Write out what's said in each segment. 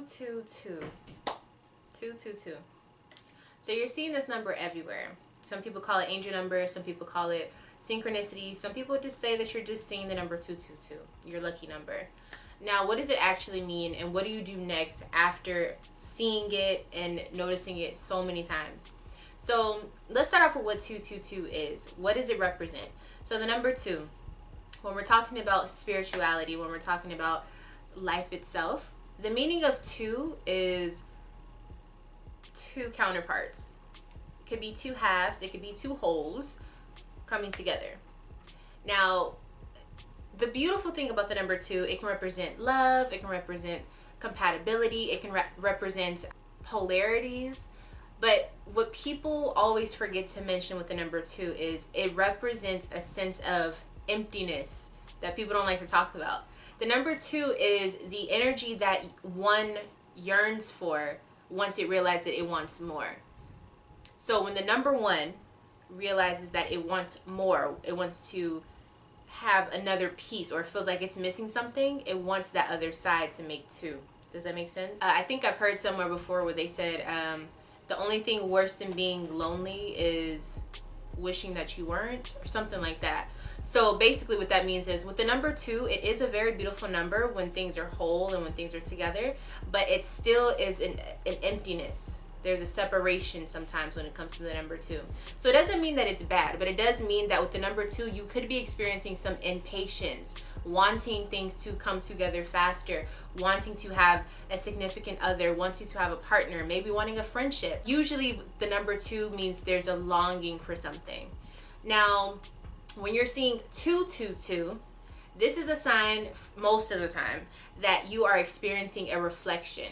222. 222. So you're seeing this number everywhere. Some people call it angel number, some people call it synchronicity, some people just say that you're just seeing the number 222, your lucky number. Now, what does it actually mean, and what do you do next after seeing it and noticing it so many times? So let's start off with what 222 is. What does it represent? So the number 2, when we're talking about spirituality, when we're talking about life itself, the meaning of 2 is 2 counterparts. It could be 2 halves, it could be 2 wholes coming together. Now, the beautiful thing about the number 2, it can represent love, it can represent compatibility, it can represent polarities. But what people always forget to mention with the number 2 is it represents a sense of emptiness that people don't like to talk about. The number 2 is the energy that one yearns for once it realizes that it wants more. So when the number 1 realizes that it wants more, it wants to have another piece, or feels like it's missing something, it wants that other side to make 2. Does that make sense? I think I've heard somewhere before where they said the only thing worse than being lonely is wishing that you weren't, or something like that. So basically what that means is with the number 2, it is a very beautiful number when things are whole and when things are together, but it still is an emptiness. There's a separation sometimes when it comes to the number 2. So it doesn't mean that it's bad, but it does mean that with the number 2, you could be experiencing some impatience, wanting things to come together faster, wanting to have a significant other, wanting to have a partner, maybe wanting a friendship. Usually the number 2 means there's a longing for something. Now, when you're seeing 222, this is a sign most of the time that you are experiencing a reflection,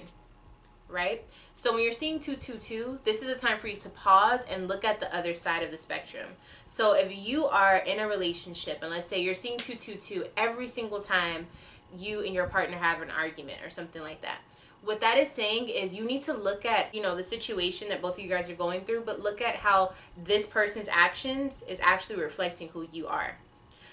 right? So when you're seeing 222, this is a time for you to pause and look at the other side of the spectrum. So if you are in a relationship, and let's say you're seeing 222 every single time you and your partner have an argument or something like that, what that is saying is you need to look at, the situation that both of you guys are going through, but look at how this person's actions is actually reflecting who you are.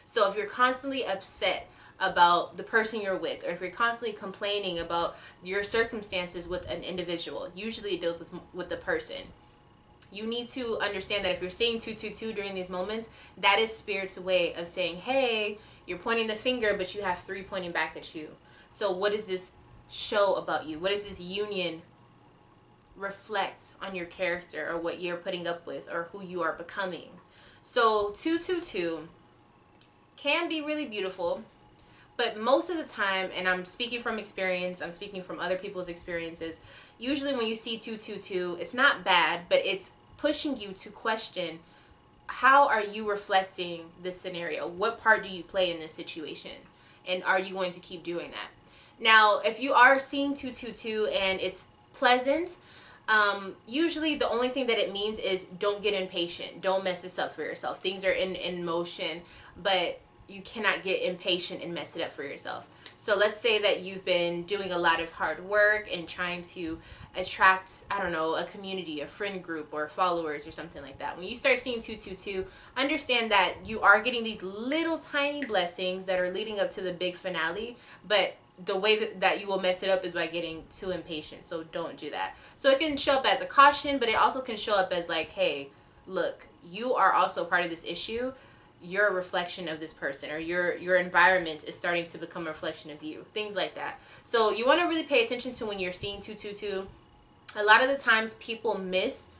So if you're constantly upset about the person you're with, or if you're constantly complaining about your circumstances with an individual, usually it deals with the person. You need to understand that if you're seeing 222 during these moments, that is Spirit's way of saying, hey, you're pointing the finger, but you have 3 pointing back at you. So what does this show about you? What does this union reflect on your character, or what you're putting up with, or who you are becoming? So 222 can be really beautiful, but most of the time, and I'm speaking from experience, I'm speaking from other people's experiences, usually when you see 222, it's not bad, but it's pushing you to question, how are you reflecting this scenario? What part do you play in this situation? And are you going to keep doing that? Now, if you are seeing 222 and it's pleasant, usually the only thing that it means is don't get impatient. Don't mess this up for yourself. Things are in motion, but you cannot get impatient and mess it up for yourself. So let's say that you've been doing a lot of hard work and trying to attract, I don't know, a community, a friend group, or followers or something like that. When you start seeing 222, understand that you are getting these little tiny blessings that are leading up to the big finale, but the way that you will mess it up is by getting too impatient. So don't do that. So it can show up as a caution, but it also can show up as like, hey, look, you are also part of this issue. You're a reflection of this person, or your environment is starting to become a reflection of you. Things like that. So you want to really pay attention to when you're seeing 222. A lot of the times people miss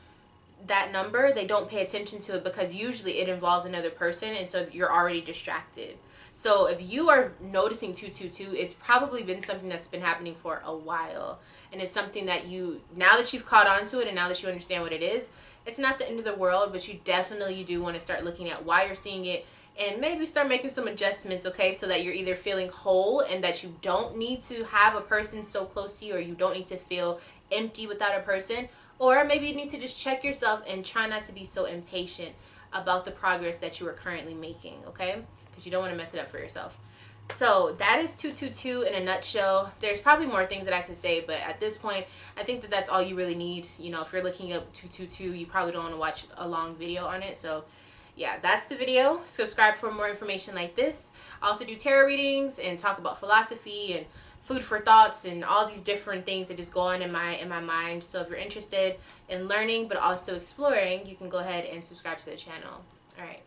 that number. They don't pay attention to it because usually it involves another person, and so you're already distracted. So if you are noticing 222, it's probably been something that's been happening for a while, and it's something that now that you've caught on to it and now that you understand what it is, it's not the end of the world, but you definitely do want to start looking at why you're seeing it and maybe start making some adjustments, okay, so that you're either feeling whole and that you don't need to have a person so close to you, or you don't need to feel empty without a person, or maybe you need to just check yourself and try not to be so impatient about the progress that you are currently making, okay, because you don't want to mess it up for yourself. So that is 222 in a nutshell. There's probably more things that I could say, but at this point, I think that that's all you really need. If you're looking up 222, you probably don't want to watch a long video on it. So yeah, that's the video. Subscribe for more information like this. I also do tarot readings and talk about philosophy and food for thoughts and all these different things that just go on in my mind. So if you're interested in learning but also exploring, you can go ahead and subscribe to the channel. All right.